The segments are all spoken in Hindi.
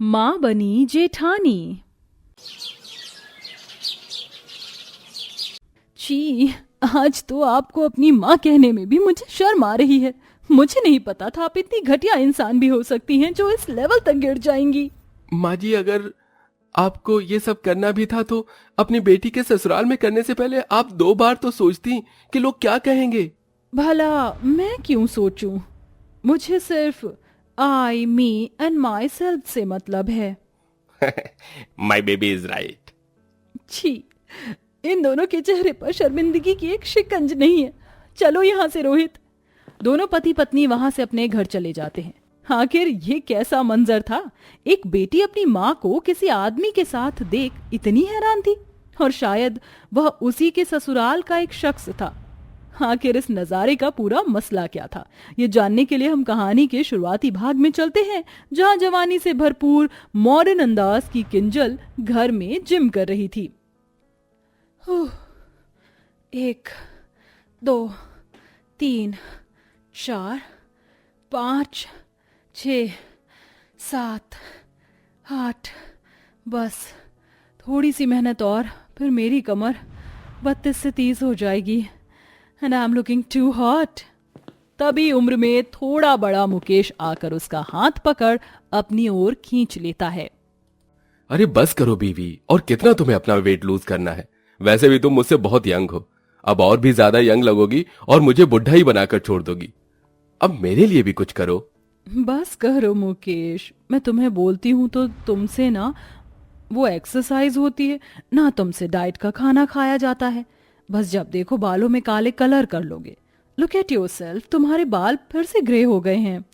माँ बनी जेठानी। छी, आज तो आपको अपनी माँ कहने में भी मुझे शर्म आ रही है। मुझे नहीं पता था आप इतनी घटिया इंसान भी हो सकती हैं जो इस लेवल तक गिर जाएंगी। माँ जी, अगर आपको ये सब करना भी था तो अपनी बेटी के ससुराल में करने से पहले आप 2 बार तो सोचती कि लोग क्या कहेंगे। भला मैं क्यों सोचूं? मुझे सिर्फ आई, मी एंड माई सेल्फ से मतलब है। My baby is right. छी, इन दोनों के चेहरे पर शर्मिंदगी की एक शिकंज नहीं है। चलो यहाँ से रोहित। दोनों पति पत्नी वहां से अपने घर चले जाते हैं। आखिर ये कैसा मंजर था? एक बेटी अपनी माँ को किसी आदमी के साथ देख इतनी हैरान थी, और शायद वह उसी के ससुराल का एक शख्स था। आखिर इस नजारे का पूरा मसला क्या था, ये जानने के लिए हम कहानी के शुरुआती भाग में चलते हैं, जहां जवानी से भरपूर मॉडर्न अंदाज की किंजल घर में जिम कर रही थी। 1 2 3 4 5 6 7 8, बस थोड़ी सी मेहनत और फिर मेरी कमर 32 से 30 हो जाएगी। And I am looking too hot. तभी उम्र में थोड़ा बड़ा मुकेश आकर उसका हाथ पकड़ अपनी ओर खींच लेता है। अरे बस करो बीवी, और कितना तुम्हें अपना वेट लूज करना है? वैसे भी तुम मुझसे बहुत यंग हो, अब और भी ज्यादा यंग लगोगी और मुझे बुढ़ा ही बनाकर छोड़ दोगी। अब मेरे लिए भी कुछ करो। बस करो मुकेश, मैं तुम्हें बोलती हूँ तो तुमसे ना वो एक्सरसाइज होती है ना तुमसे डाइट का खाना खाया जाता है। बस जब देखो बालों में काले कलर कर लोगे। लुक एट योरसेल्फ, तुम्हारे बाल फिर से ग्रे हो गए हैं।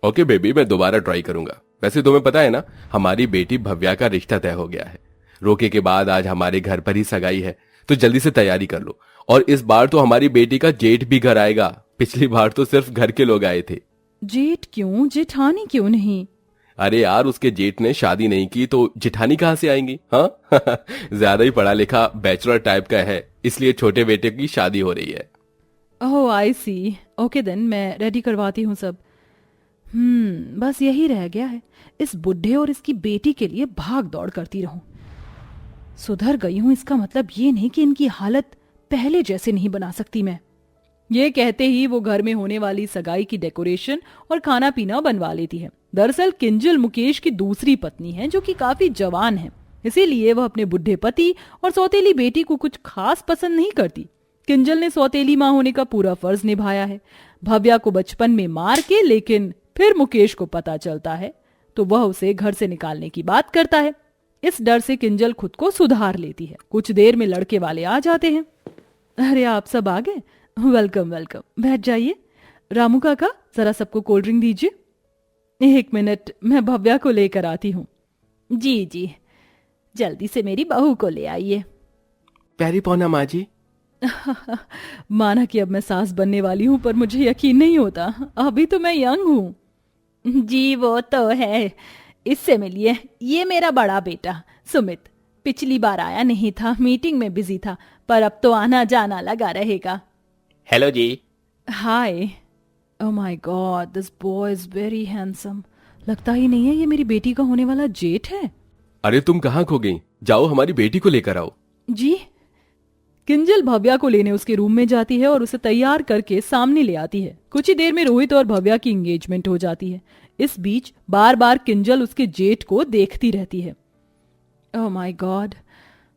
ओके बेबी, मैं दोबारा ट्राई करूंगा। वैसे तुम्हें पता है ना, हमारी बेटी भव्या का रिश्ता तय हो गया है। रोके के बाद आज हमारे घर पर ही सगाई है, तो जल्दी से तैयारी कर लो। और इस बार तो हमारी बेटी का जेठ भी घर आएगा। पिछली बार तो सिर्फ घर के लोग आए थे। जेठ क्यों, जेठानी क्यों नहीं? अरे यार, उसके जेठ ने शादी नहीं की तो जेठानी कहाँ से आएंगी? हाँ ज्यादा ही पढ़ा लिखा बैचलर टाइप का है, इसलिए छोटे बेटे की शादी हो रही है। ओह आई सी। ओके देन, मैं रेडी करवाती हूँ सब। बस यही रह गया है, इस बुढ़े और इसकी बेटी के लिए भाग दौड़ करती रहूं। सुधर गई हूं इसका मतलब ये नहीं कि इनकी हालत पहले जैसे नहीं बना सकती मैं। ये कहते ही वो घर में होने वाली सगाई की डेकोरेशन और खाना पीना बनवा लेती है। दरअसल किंजल मुकेश की दूसरी पत्नी है, जो कि काफी जवान है, इसीलिए वह अपने बुढ़े पति और सौतेली बेटी को कुछ खास पसंद नहीं करती। किंजल ने सौतेली माँ होने का पूरा फर्ज निभाया है, भव्या को बचपन में मार के। लेकिन फिर मुकेश को पता चलता है तो वह उसे घर से निकालने की बात करता है। इस डर से किंजल खुद को सुधार लेती है। कुछ देर में लड़के वाले आ जाते हैं। अरे आप सब आ गए, वेलकम वेलकम, बैठ जाइए। रामू काका, जरा सबको कोल्ड ड्रिंक दीजिए। 1 मिनट, मैं भव्या को लेकर आती हूँ। जी जी, जल्दी से मेरी बहू को ले आइए। प्यारी पौना माँ जी। माना कि अब मैं सास बनने वाली हूँ, पर मुझे यकीन नहीं होता, अभी तो मैं यंग हूँ। जी वो तो है, इससे मिलिए, ये मेरा बड़ा बेटा सुमित। पिछली बार आया नहीं था, मीटिंग में बिजी था, पर अब तो आना जाना लगा रहेगा। हेलो जी। Hi. Oh my god, this boy is very handsome. लगता ही नहीं है ये मेरी बेटी का होने वाला जेठ है। अरे तुम कहाँ खो गई? जाओ हमारी बेटी को लेकर आओ। जी। किंजल भव्या को लेने उसके रूम में जाती है और उसे तैयार करके सामने ले आती है। कुछ ही देर में रोहित और भव्या की एंगेजमेंट हो जाती है। इस बीच बार बार किंजल उसके जेठ को देखती रहती है। ओह माय गॉड,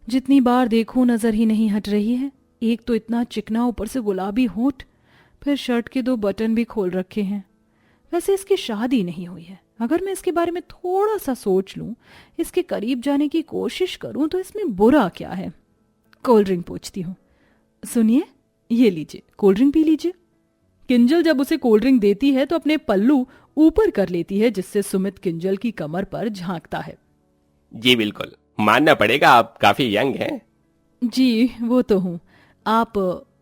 जितनी बार देखूं नजर ही नहीं हट रही है। एक तो इतना चिकना, ऊपर से गुलाबी होंठ, फिर शर्ट के 2 बटन भी खोल रखे हैं। वैसे इसकी शादी नहीं हुई है। अगर मैं इसके बारे में थोड़ा सा सोच लूं, इसके करीब जाने की कोशिश करूं, तो इसमें बुरा क्या है? कोल्ड ड्रिंक पूछती हूँ। सुनिए, ये लीजिए, कोल्ड ड्रिंक पी लीजिए। किंजल जब उसे कोल्ड ड्रिंक देती है तो अपने पल्लू ऊपर कर लेती है, जिससे सुमित किंजल की कमर पर झांकता है। जी बिल्कुल, मानना पड़ेगा आप काफी यंग हैं। जी वो तो हूँ। आप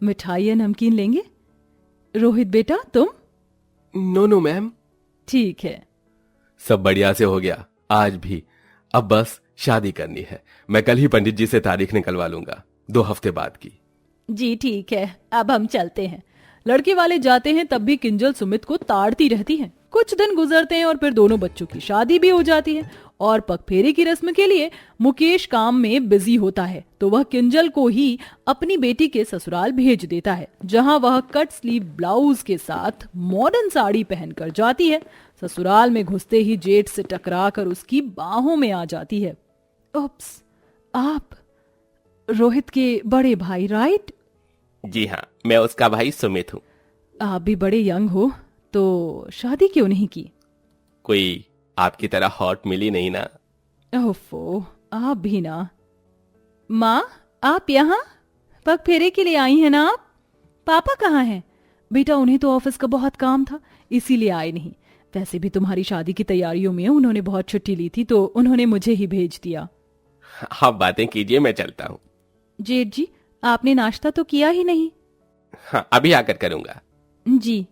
मिठाई या नमकीन लेंगे? रोहित बेटा तुम? No no ma'am. ठीक है। सब बढ़िया से हो गया आज भी। अब बस शादी करनी है। मैं कल ही पंडित जी से तारीख निकलवा लूंगा, 2 हफ्ते बाद की। जी ठीक है, अब हम चलते हैं। लड़के वाले जाते हैं, तब भी किंजल सुमित को ताड़ती रहती है। कुछ दिन गुजरते हैं और फिर दोनों बच्चों की शादी भी हो जाती है और पगफेरे की रस्म के लिए मुकेश काम में बिजी होता है तो वह किंजल को ही अपनी बेटी के ससुराल भेज देता है, जहां वह कट स्लीव ब्लाउज के साथ मॉडर्न साड़ी पहनकर जाती है। ससुराल में घुसते ही जेठ से टकराकर उसकी बाहों में आ जाती है। उप्स, आप रोहित के बड़े भाई राइट? जी हाँ, मैं उसका भाई सुमित हूँ। आप भी बड़े यंग हो, तो शादी क्यों नहीं की? कोई आपकी तरह हॉट मिली नहीं ना। ओफो, आप भी ना। माँ, आप यहाँ पगफेरे के लिए आई हैं ना? आप पापा कहाँ हैं? बेटा, उन्हें तो ऑफिस का बहुत काम था, इसीलिए आए नहीं। वैसे भी तुम्हारी शादी की तैयारियों में उन्होंने बहुत छुट्टी ली थी तो उन्होंने मुझे ही भेज दिया। आप बातें कीजिए, मैं चलता हूँ। जेठ जी, आपने नाश्ता तो किया ही नहीं। हाँ, अभी आकर करूंगा। जी।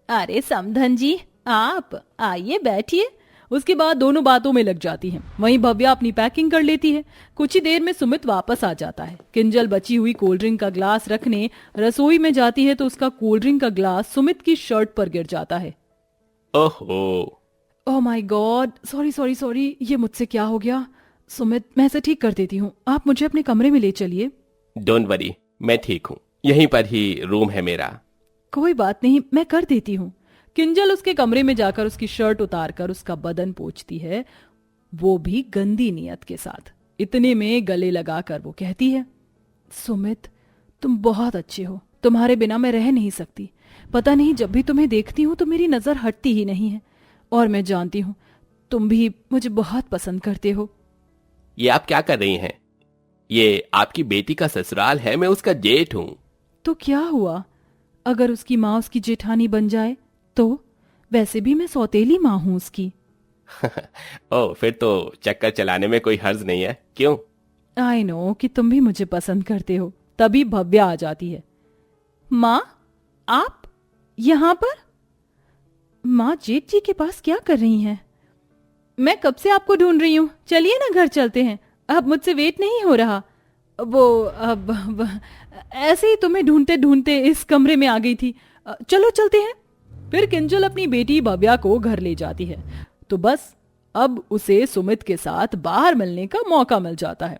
अरे समधन जी, आप आइए, बैठिए। उसके बाद दोनों बातों में लग जाती हैं। वहीं भव्या अपनी पैकिंग कर लेती है। कुछ ही देर में सुमित वापस आ जाता है। किंजल बची हुई कोल्ड ड्रिंक का ग्लास रखने रसोई में जाती है तो उसका कोल्ड ड्रिंक का ग्लास सुमित की शर्ट पर गिर जाता है। ओहो, ओह my God, sorry sorry sorry, ये मुझसे क्या हो गया? सुमित, मैं इसे ठीक कर देती हूँ, आप मुझे अपने कमरे में ले चलिए। डोंट वरी, मैं ठीक हूँ, यहीं पर ही रूम है मेरा। कोई बात नहीं, मैं कर देती हूँ। किंजल उसके कमरे में जाकर उसकी शर्ट उतारकर उसका बदन पोंछती है, वो भी गंदी नियत के साथ। इतने में गले लगाकर वो कहती है, सुमित, तुम बहुत अच्छे हो, तुम्हारे बिना मैं रह नहीं सकती। पता नहीं, जब भी तुम्हें देखती हूँ तो मेरी नजर हटती ही नहीं है। और मैं जानती हूँ तुम भी मुझे बहुत पसंद करते हो। ये आप क्या कर रही हैं? ये आपकी बेटी का ससुराल है, मैं उसका जेठ हूँ। तो क्या हुआ, अगर उसकी माँ उसकी जेठानी बन जाए तो? वैसे भी मैं सौतेली माँ हूँ उसकी। ओह, फिर तो चक्कर चलाने में कोई हर्ज नहीं है, क्यों? आई नो कि तुम भी मुझे पसंद करते हो। तभी भव्या आ जाती है। माँ, आप यहाँ पर? माँ, जेठ जी के पास क्या कर रही हैं? मैं कब से आपको ढूंढ रही हूँ, चलिए ना घर चलते हैं, अब मुझसे वेट नहीं हो रहा। अब ऐसे ही तुम्हें ढूंढते ढूंढते इस कमरे में आ गई थी। चलो चलते हैं। फिर किंजल अपनी बेटी भव्या को घर ले जाती है तो बस अब उसे सुमित के साथ बाहर मिलने का मौका मिल जाता है।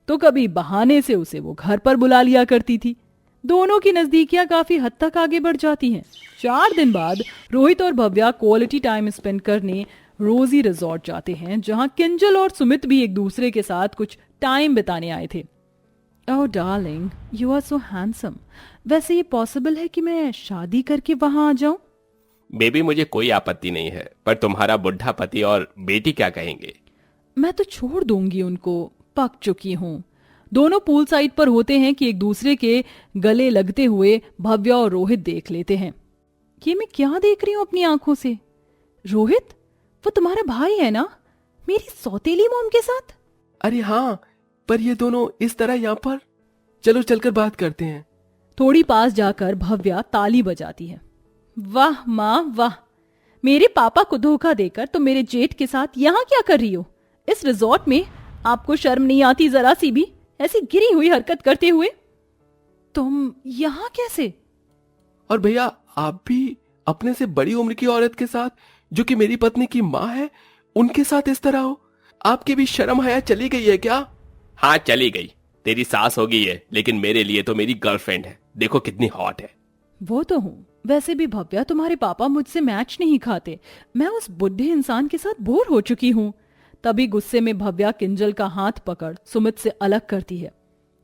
तो कभी बहाने से उसे वो घर पर बुला लिया करती थी। दोनों की नजदीकियां काफी हद तक आगे बढ़ जाती हैं। 4 दिन बाद रोहित और भव्या क्वालिटी टाइम स्पेंड करने रोजी रिजॉर्ट जाते हैं, जहां किंजल और सुमित भी एक दूसरे के साथ कुछ टाइम बिताने आए थे। Oh darling, you are so handsome. वैसे ये पॉसिबल है कि मैं शादी करके वहां आ जाऊं? बेबी, मुझे कोई आपत्ति नहीं है, पर तुम्हारा बुढ़ा पति और बेटी क्या कहेंगे? मैं तो छोड़ दूंगी उनको, पक चुकी हूँ। दोनों पूल साइड पर होते हैं कि एक दूसरे के गले लगते हुए भव्या और रोहित देख लेते हैं। ये मैं क्या देख रही हूँ अपनी आंखों से? रोहित, वो तुम्हारा भाई है ना, मेरी सौतेली मॉम के साथ? अरे हाँ, पर ये दोनों इस तरह यहाँ पर। चलो चलकर बात करते हैं। थोड़ी पास जाकर भव्या ताली बजाती है। वाह माँ वाह, मेरे पापा को धोखा देकर तुम मेरे जेठ के साथ यहाँ क्या कर रही हो? इस रिजॉर्ट में आपको शर्म नहीं आती जरा सी भी, ऐसी गिरी हुई हरकत करते हुए? तुम यहाँ कैसे? और भैया, आप भी अपने से बड़ी उम्र की औरत के साथ, जो कि मेरी पत्नी की माँ है, उनके साथ इस तरह हो? आपकी भी शर्म हया चली गई है क्या? हाँ, चली गई। तेरी सास हो गई है, लेकिन मेरे लिए तो मेरी गर्लफ्रेंड है। देखो कितनी हॉट है। वो तो हूँ, वैसे भी भव्या, तुम्हारे पापा मुझसे मैच नहीं खाते। मैं उस बुढ़े इंसान के साथ बोर हो चुकी हूँ। तभी गुस्से में भव्या किंजल का हाथ पकड़ सुमित से अलग करती है।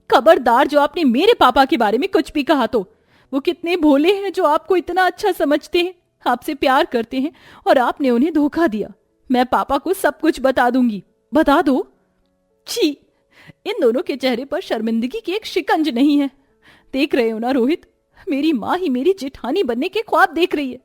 खबरदार, जो आपने मेरे पापा के बारे में कुछ भी कहा तो। वो कितने भोले हैं जो आपको इतना अच्छा समझते हैं, आपसे प्यार करते हैं, और आपने उन्हें धोखा दिया। मैं पापा को सब कुछ बता दूंगी। बता दो। छी, इन दोनों के चेहरे पर शर्मिंदगी की एक शिकंज नहीं है। देख रहे हो ना रोहित, मेरी माँ ही मेरी जेठानी बनने के ख्वाब देख रही है।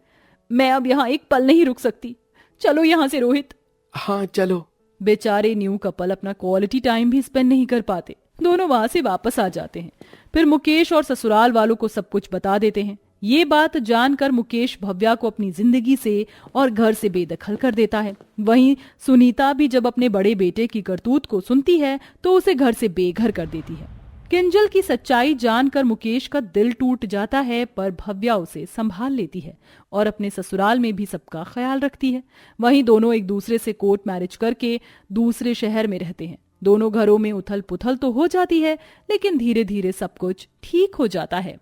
मैं अब यहाँ एक पल नहीं रुक सकती। चलो यहाँ से रोहित। हाँ चलो। बेचारे न्यू कपल अपना क्वालिटी टाइम भी स्पेंड नहीं कर पाते। दोनों वहां से वापस आ जाते हैं। फिर मुकेश और ससुराल वालों को सब कुछ बता देते हैं। ये बात जानकर मुकेश भव्या को अपनी जिंदगी से और घर से बेदखल कर देता है। वहीं सुनीता भी जब अपने बड़े बेटे की करतूत को सुनती है तो उसे घर से बेघर कर देती है। किंजल की सच्चाई जानकर मुकेश का दिल टूट जाता है, पर भव्या उसे संभाल लेती है और अपने ससुराल में भी सबका ख्याल रखती है। वहीं दोनों एक दूसरे से कोर्ट मैरिज करके दूसरे शहर में रहते हैं। दोनों घरों में उथल पुथल तो हो जाती है, लेकिन धीरे धीरे सब कुछ ठीक हो जाता है।